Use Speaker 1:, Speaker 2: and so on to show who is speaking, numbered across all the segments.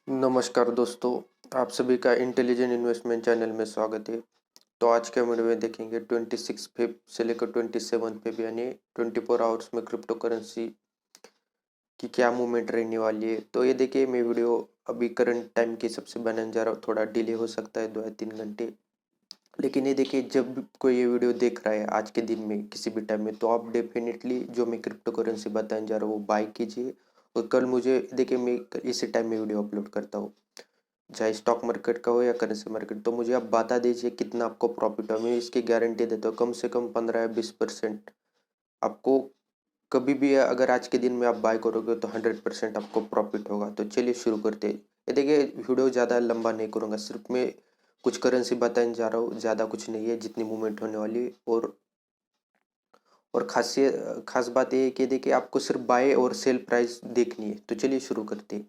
Speaker 1: नमस्कार दोस्तों, आप सभी का इंटेलिजेंट इन्वेस्टमेंट चैनल में स्वागत है। तो आज के वीडियो में देखेंगे 26 फेब से लेकर 27 फेब यानी 24 आवर्स में क्रिप्टो करेंसी की क्या मूवमेंट रहने वाली है। तो ये देखिए, मैं वीडियो अभी करंट टाइम के हिसाब से बनाने जा रहा हूँ। थोड़ा डिले हो सकता है 2 या 3 घंटे, लेकिन ये देखिए, जब भी कोई ये वीडियो देख रहा है आज के दिन में किसी भी टाइम में, तो आप डेफिनेटली जो मैं क्रिप्टो करेंसी बताने जा रहा हूँ वो बाय कीजिए। और कल मुझे देखिए, मैं इसी टाइम में वीडियो अपलोड करता हूँ, चाहे स्टॉक मार्केट का हो या करेंसी मार्केट। तो मुझे आप बता दीजिए कितना आपको प्रॉफिट हो। मैं इसकी गारंटी देता हूँ, कम से कम 15 या 20% आपको कभी भी, अगर आज के दिन में आप बाय करोगे तो 100% आपको प्रॉफिट होगा। तो चलिए शुरू करते हैं। ये देखिए, वीडियो ज़्यादा लंबा नहीं करूँगा, सिर्फ मैं कुछ करेंसी बताने जा रहा हूँ, ज़्यादा कुछ नहीं है जितनी मूवमेंट होने वाली है। और खास बात ये है कि देखिए, आपको सिर्फ बाय और सेल प्राइस देखनी है। तो चलिए शुरू करते हैं।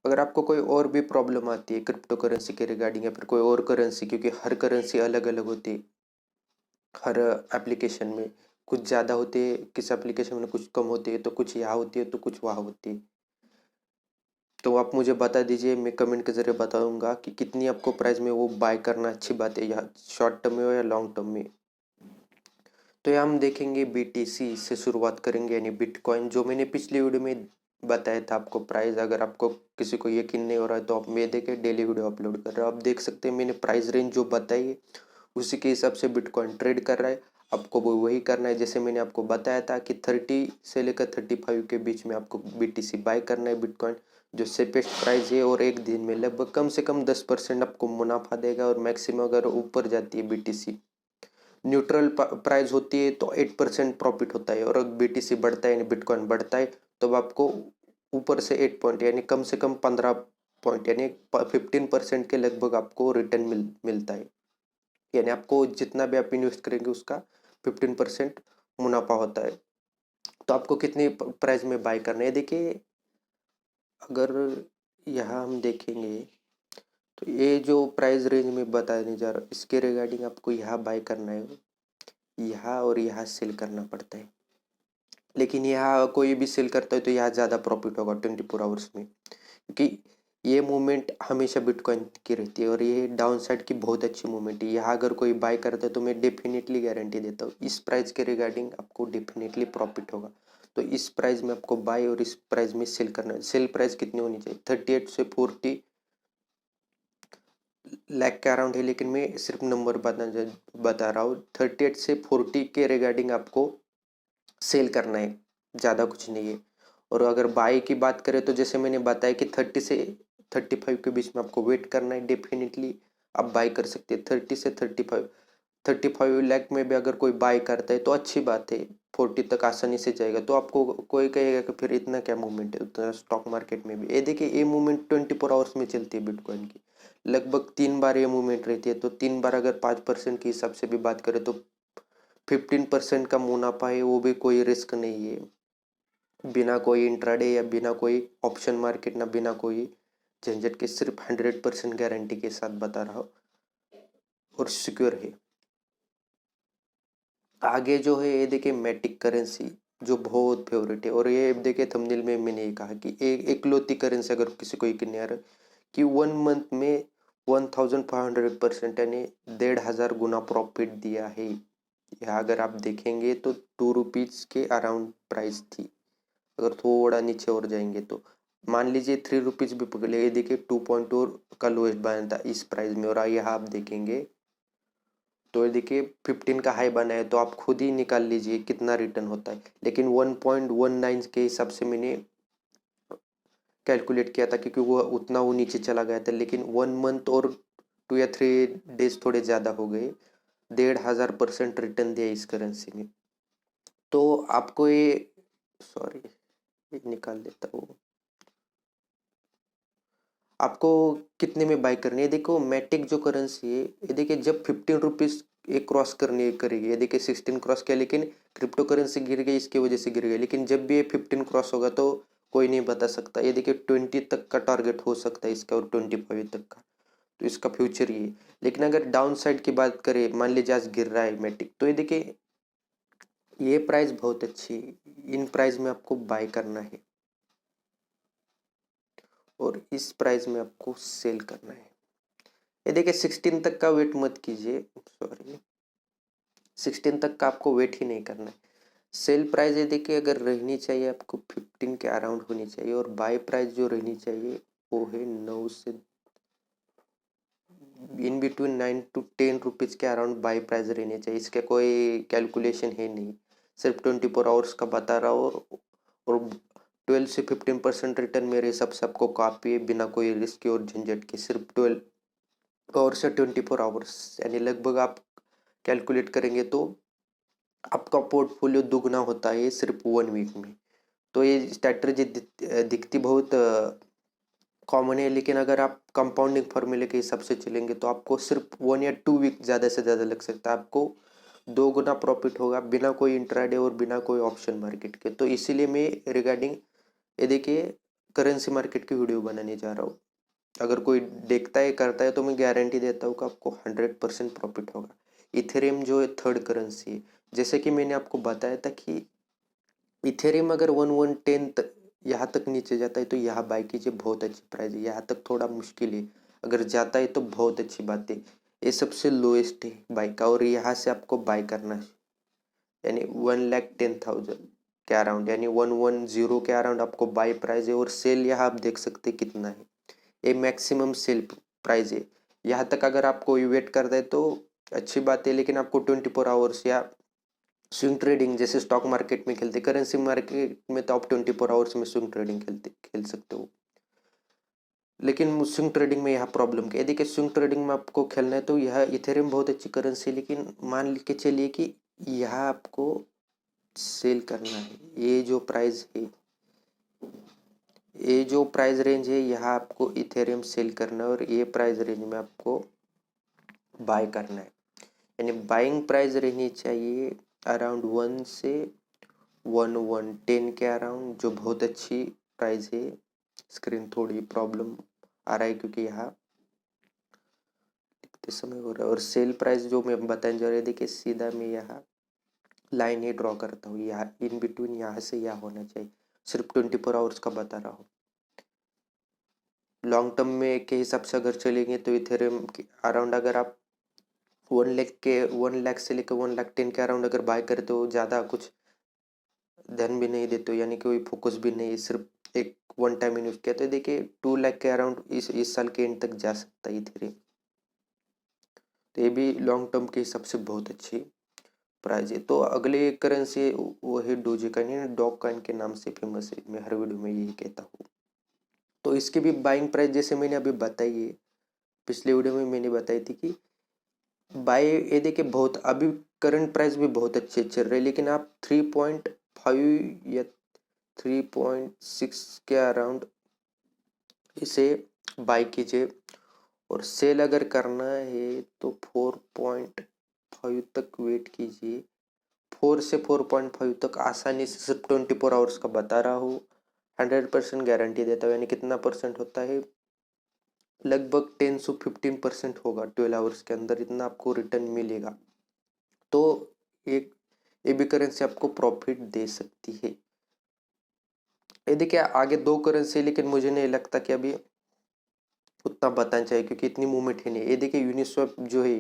Speaker 1: अगर आपको कोई और भी प्रॉब्लम आती है क्रिप्टो करेंसी के रिगार्डिंग, या फिर कोई और करेंसी, क्योंकि हर करेंसी अलग अलग होती है, हर एप्लीकेशन में कुछ ज़्यादा होती है, किस एप्लीकेशन में कुछ कम होती है, तो कुछ यहाँ होती है तो कुछ वहाँ होती है। तो आप मुझे बता दीजिए, मैं कमेंट के ज़रिए बताऊंगा कि कितनी आपको प्राइस में वो बाय करना अच्छी बात है, या शॉर्ट टर्म में हो या लॉन्ग टर्म में। तो यहाँ हम देखेंगे बीटीसी से शुरुआत करेंगे, यानी बिटकॉइन, जो मैंने पिछली वीडियो में बताया था आपको प्राइस। अगर आपको किसी को यकीन नहीं हो रहा है तो आप मैं देखे डेली वीडियो अपलोड कर रहा हूँ, आप देख सकते हैं मैंने प्राइस रेंज जो बताई है उसी के हिसाब से बिटकॉइन ट्रेड कर रहा है। आपको वो वही करना है, जैसे मैंने आपको बताया था कि 30 से लेकर 35 के बीच में आपको बीटीसी बाय करना है बिटकॉइन, जो सेफेस्ट प्राइस है। और एक दिन में लगभग कम से कम 10% आपको मुनाफा देगा, और मैक्सिमम अगर ऊपर जाती है बीटीसी, न्यूट्रल प्राइस होती है तो 8% प्रॉफिट होता है। और अगर बीटीसी बढ़ता है यानी बिटकॉइन बढ़ता है तो आपको ऊपर से 8 पॉइंट यानी कम से कम 15 पॉइंट यानी 15% के लगभग आपको रिटर्न मिलता है। यानी आपको जितना भी आप इन्वेस्ट करेंगे उसका 15% मुनाफा होता है। तो आपको कितनी प्राइस में बाय करना है, देखिए अगर यहाँ हम देखेंगे तो ये जो प्राइस रेंज में बताने जा रहा हूँ इसके रिगार्डिंग आपको यहाँ बाय करना है, यहाँ और यहाँ सेल करना पड़ता है। लेकिन यहाँ कोई भी सेल करता है तो यहाँ ज़्यादा प्रॉफिट होगा 24 आवर्स में, क्योंकि ये मूवमेंट हमेशा बिटकॉइन की रहती है और ये डाउन साइड की बहुत अच्छी मूवमेंट है। यहाँ अगर कोई बाय करता है तो मैं डेफिनेटली गारंटी देता हूँ इस प्राइस के रिगार्डिंग आपको डेफिनेटली प्रॉफिट होगा। तो इस प्राइस में आपको बाय और इस प्राइस में सेल करना है। सेल प्राइस कितनी होनी चाहिए? 38 से 40 लाख के अराउंड है, लेकिन मैं सिर्फ नंबर बता रहा हूँ। 38 से 40 के रिगार्डिंग आपको सेल करना है, ज़्यादा कुछ नहीं है। और अगर बाय की बात करें तो जैसे मैंने बताया कि 30 से 35 के बीच में आपको वेट करना है, डेफिनेटली आप बाय कर सकते हैं। 30 से 35 लाख में भी अगर कोई बाय करता है तो अच्छी बात है, 40 तक आसानी से जाएगा। तो आपको कोई कहेगा कि फिर इतना क्या मूवमेंट है, उतना स्टॉक मार्केट में भी। ये देखिए, ये मूवमेंट 24 आवर्स में चलती है बिटकॉइन की, लगभग 3 बार ये मूवमेंट रहती है। तो 3 बार अगर 5% के हिसाब से भी बात करें तो 15% का मुनाफा है, वो भी कोई रिस्क नहीं है। बिना कोई इंट्राडे या बिना कोई ऑप्शन मार्केट, ना बिना कोई झंझट के, सिर्फ 100% गारंटी के साथ बता रहा हूँ और सिक्योर है। आगे जो है ये देखिए, मैटिक करेंसी जो बहुत फेवरेट है, और ये देखिए थंबनेल में मैंने ये कहा कि एक एकलौती करेंसी, अगर किसी को यकीन नहीं आ रहा कि 1 मंथ में 1500% यानी 1,500 गुना प्रॉफिट दिया है। यहाँ अगर आप देखेंगे तो 2 रुपीज के अराउंड प्राइस थी, अगर थोड़ा नीचे और जाएंगे तो मान लीजिए 3 रुपीज भी पकड़ लिया। ये देखिए 2.4 का लोएस्ट बना था इस प्राइस में, और यहाँ आप देखेंगे तो ये देखिए 15 का हाई बना है। तो आप खुद ही निकाल लीजिए कितना रिटर्न होता है। लेकिन 1.19 के हिसाब से मैंने कैलकुलेट किया था, क्योंकि वो उतना वो नीचे चला गया था। लेकिन 1 मंथ और 2 या 3 डेज थोड़े ज़्यादा हो गए, 1,500% रिटर्न दिया इस करेंसी में। तो आपको ये, सॉरी ये निकाल देता हूँ, आपको कितने में बाय करनी है। देखो मैटिक जो करेंसी है, ये देखिए जब 15 रुपीज एक क्रॉस करनी करेगी, ये देखिए 16 क्रॉस किया, लेकिन क्रिप्टो करेंसी गिर गई इसकी वजह से गिर गई। लेकिन जब भी ये 15 क्रॉस होगा तो कोई नहीं बता सकता। ये देखिए 20 तक का टारगेट हो सकता है इसका, और 25 तक का, तो इसका फ्यूचर ये। लेकिन अगर डाउन साइड की बात करें, मान लीजिए आज गिर रहा है मैटिक, तो ये देखिए ये प्राइस बहुत अच्छी है, इन प्राइस में आपको बाय करना है। और इस प्राइस में आपको सेल करना है। ये देखिए 16 तक का वेट मत कीजिए, सॉरी 16 तक का आपको वेट ही नहीं करना है। सेल प्राइस ये देखिए अगर रहनी चाहिए आपको 15 के अराउंड होनी चाहिए, और बाय प्राइस जो रहनी चाहिए वो है 9 से इन बिटवीन 9 to 10 रुपीज़ के अराउंड बाय प्राइस रहने चाहिए। इसका कोई कैलकुलेशन है नहीं, सिर्फ 24 आवर्स का बता रहा हूँ। और 12 से 15% रिटर्न मेरे हिसाब से आपको काफ़ी है, बिना कोई रिस्क और झंझट के। सिर्फ 12 आवर्स से 24 आवर्स, यानी लगभग आप कैलकुलेट करेंगे तो आपका पोर्टफोलियो दुगना होता है सिर्फ 1 वीक में। तो ये स्ट्रैटेजी दिखती बहुत कॉमन है, लेकिन अगर आप कंपाउंडिंग फॉर्मूले के हिसाब से चलेंगे तो आपको सिर्फ 1 या 2 वीक ज़्यादा से ज़्यादा लग सकता है। आपको 2 गुना प्रॉफिट होगा बिना कोई इंट्राडे और बिना कोई ऑप्शन मार्केट के। तो इसीलिए मैं रिगार्डिंग ये देखिए करेंसी मार्केट की वीडियो बनाने जा रहा हूँ। अगर कोई देखता है करता है तो मैं गारंटी देता हूँ कि आपको 100% प्रॉफिट होगा। इथेरियम जो है थर्ड करेंसी है, जैसे कि मैंने आपको बताया था कि इथेरियम अगर 1110 तक यहाँ तक नीचे जाता है तो यहाँ बाय कीजिए, बहुत अच्छी प्राइस है। यहाँ तक थोड़ा मुश्किल है, अगर जाता है तो बहुत अच्छी बात है। ये सबसे लोएस्ट है बाय का, और यहाँ से आपको बाय करना है, यानी 1,10,000 के अराउंड, यानी 110 के अराउंड आपको बाय प्राइस है। और सेल यहाँ आप देख सकते हैं कितना है, ये मैक्सिमम सेल प्राइस है। यहाँ तक अगर आप कोई वेट करता है तो अच्छी बात है, लेकिन आपको 24 आवर्स या स्विंग ट्रेडिंग जैसे स्टॉक मार्केट में खेलते, करेंसी मार्केट में तो आप 24 आवर्स में स्विंग ट्रेडिंग खेल सकते हो। लेकिन स्विंग ट्रेडिंग में यहाँ प्रॉब्लम क्या है, देखिए स्विंग ट्रेडिंग में आपको खेलना है तो यह इथेरियम बहुत अच्छी करेंसी है, लेकिन मान के चलिए कि यहाँ आपको सेल करना है। ये जो प्राइस है, ये जो प्राइस रेंज है, यहाँ आपको इथेरियम सेल करना है, और ये प्राइस रेंज में आपको बाय करना है। यानी बाइंग प्राइस रहनी चाहिए अराउंड 1 से 110 के अराउंड, जो बहुत अच्छी प्राइस है। स्क्रीन थोड़ी प्रॉब्लम आ रहा है क्योंकि यहाँ लिखते समय हो रहा है। और सेल प्राइस जो मैं बताने जा रहा है, देखिए सीधा मैं यहाँ लाइन ही ड्रॉ करता हूँ, यहाँ इन बिटवीन यहाँ से यहाँ होना चाहिए। सिर्फ 24 आवर्स का बता रहा हूँ। लॉन्ग टर्म में के हिसाब से अगर चलेंगे तो इथेरियम के अराउंड अगर आप 1 लाख से लेकर 1,10,000 के अराउंड अगर बाय करते हो, ज़्यादा कुछ ध्यान भी नहीं देते हो, यानी कोई फोकस भी नहीं, सिर्फ एक वन टाइम यूज किया, तो देखिए 2 लाख के अराउंड इस साल के एंड तक जा सकता है इथेरियम। तो ये भी लॉन्ग टर्म के हिसाब से बहुत अच्छी प्राइस है। तो अगले करेंसी वो है डोजी कॉइन, यानी डॉग कॉइन के नाम से फेमस है, मैं हर वीडियो में यही कहता हूँ। तो इसकी भी बाइंग प्राइस जैसे मैंने अभी बताई है, पिछले वीडियो में मैंने बताई थी कि बाय ये देखिए बहुत अभी करंट प्राइस भी बहुत अच्छे चल रहे हैं, लेकिन आप 3.5 या 3.6 के अराउंड इसे बाय कीजिए। और सेल अगर करना है तो 4.5 तक वेट कीजिए। 4 से 4.5 तक आसानी से, सिर्फ 24 आवर्स का बता रहा हूँ, 100% गारंटी देता हूँ। यानी कितना परसेंट होता है, लगभग 10 से 15% होगा 12 आवर्स के अंदर, इतना आपको रिटर्न मिलेगा। तो एक ये भी करेंसी आपको प्रॉफिट दे सकती है। ये देखिए आगे 2 करेंसी, लेकिन मुझे नहीं लगता कि अभी उतना बताना चाहिए क्योंकि इतनी मूवमेंट है नहीं। ये देखिए यूनिस्वैप जो है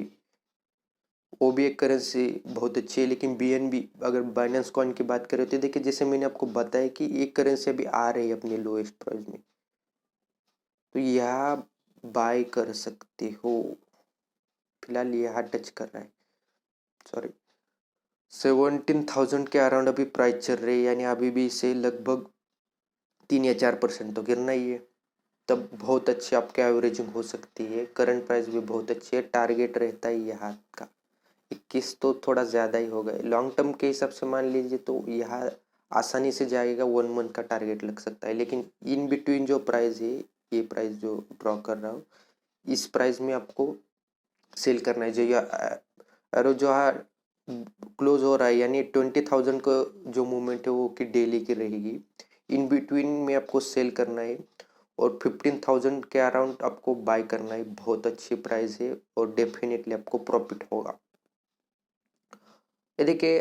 Speaker 1: वो भी एक करेंसी बहुत अच्छी है, लेकिन बीएनबी अगर बाइनेंस कॉइन की बात करें तो देखिए जैसे मैंने आपको बताया कि एक करेंसी अभी आ रही है अपने लोएस्ट प्राइस में, तो यह बाय कर सकते हो। फिलहाल यहाँ टच कर रहा है, सॉरी 17,000 के अराउंड अभी प्राइस चल रही है, यानी अभी भी इसे लगभग 3 या 4% तो गिरना ही है। तब बहुत अच्छी आपकी एवरेजिंग हो सकती है। करंट प्राइस भी बहुत अच्छी है, टारगेट रहता है यहाँ का 21, तो थोड़ा ज़्यादा ही हो गए। लॉन्ग टर्म के हिसाब से मान लीजिए तो यहाँ आसानी से जाएगा, 1 मंथ का टारगेट लग सकता है। लेकिन इन बिटवीन जो प्राइस है, ये प्राइस जो ड्रॉ कर रहा हूँ, इस प्राइस में आपको सेल करना है। जो एरो जो क्लोज हो रहा है, यानी 20,000 का जो मूवमेंट है वो की डेली की रहेगी। इन बिटवीन में आपको सेल करना है, और 15,000 के अराउंड आपको बाय करना है। बहुत अच्छी प्राइस है और डेफिनेटली आपको प्रॉफिट होगा। ये देखिए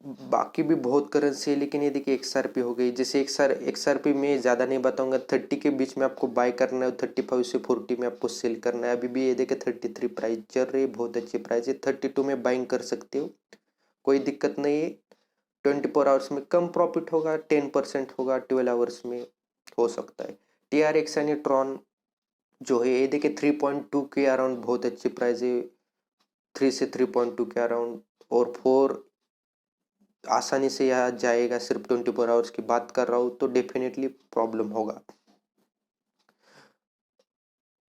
Speaker 1: बाकी भी बहुत करेंसी है, लेकिन ये देखिए XRP हो गई। जैसे XRP में ज़्यादा नहीं बताऊंगा, 30 के बीच में आपको बाय करना है, 35 से 40 में आपको सेल करना है। अभी भी ये देखिए 33 प्राइस चल रही है, बहुत अच्छी प्राइस है। 32 में बाइंग कर सकते हो, कोई दिक्कत नहीं है। 24 आवर्स में कम प्रॉफिट होगा, 10% होगा, 12 आवर्स में हो सकता है। TRX यानी ट्रॉन जो है ये देखिए 3.2 के अराउंड बहुत अच्छी प्राइस है, 3 से 3.2 के अराउंड। और 4 आसानी से यहाँ जाएगा। सिर्फ 24 आवर्स की बात कर रहा हूँ तो डेफिनेटली प्रॉब्लम होगा।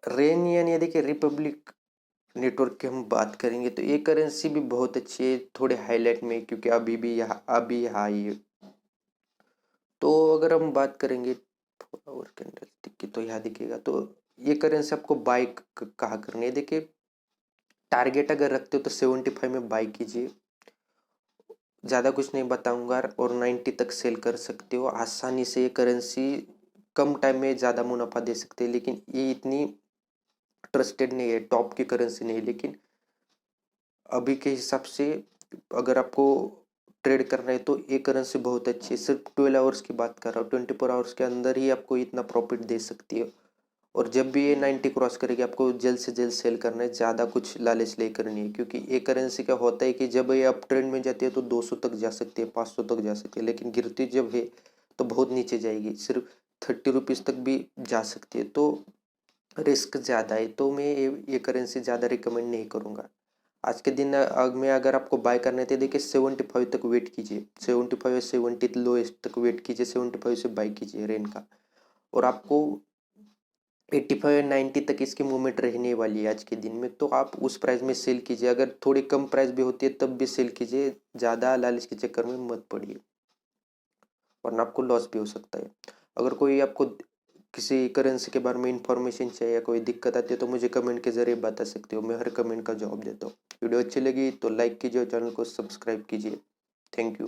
Speaker 1: रेन यानी देखिए रिपब्लिक नेटवर्क की हम बात करेंगे तो ये करेंसी भी बहुत अच्छी है, थोड़े हाईलाइट में, क्योंकि अभी यहाँ आई है। तो अगर हम बात करेंगे 4 आवर कैंडलस्टिक की तो यहाँ दिखेगा, तो ये करेंसी आपको बाय कहाँ करनी है। देखिए टारगेट अगर रखते हो तो 75 में बाय कीजिए, ज़्यादा कुछ नहीं बताऊंगा। और 90 तक सेल कर सकते हो आसानी से। ये करेंसी कम टाइम में ज़्यादा मुनाफा दे सकते हैं, लेकिन ये इतनी ट्रस्टेड नहीं है, टॉप की करेंसी नहीं है। लेकिन अभी के हिसाब से अगर आपको ट्रेड करना है तो ये करेंसी बहुत अच्छी है। सिर्फ 12 आवर्स की बात कर रहा हूँ, 24 आवर्स के अंदर ही आपको इतना प्रॉफिट दे सकती है। और जब भी ये 90 क्रॉस करेगी आपको जल्द से जल्द सेल करना है, ज़्यादा कुछ लालच लेकर नहीं है। क्योंकि ये करेंसी का होता है कि जब ये अप ट्रेंड में जाती है तो 200 तक जा सकती है, 500 तक जा सकती है, लेकिन गिरती जब है तो बहुत नीचे जाएगी, सिर्फ 30 रुपीज़ तक भी जा सकती है। तो रिस्क ज़्यादा है, तो मैं ये करेंसी ज़्यादा रिकमेंड नहीं करूँगा आज के दिन। में अगर आपको बाय करने थे देखिए 75 तक वेट कीजिए, 75 या 70 लोएस्ट तक वेट कीजिए, 75 से बाय कीजिए रेन का। और आपको 85 या 90 तक इसकी मूवमेंट रहने वाली है आज के दिन में, तो आप उस प्राइस में सेल कीजिए। अगर थोड़ी कम प्राइस भी होती है तब भी सेल कीजिए, ज़्यादा लालच के चक्कर में मत पड़िए, वरना आपको लॉस भी हो सकता है। अगर कोई आपको किसी करेंसी के बारे में इंफॉर्मेशन चाहिए या कोई दिक्कत आती है तो मुझे कमेंट के जरिए बता सकते हो, मैं हर कमेंट का जवाब देता हूँ। वीडियो अच्छी लगी तो लाइक कीजिए और चैनल को सब्सक्राइब कीजिए। Thank you.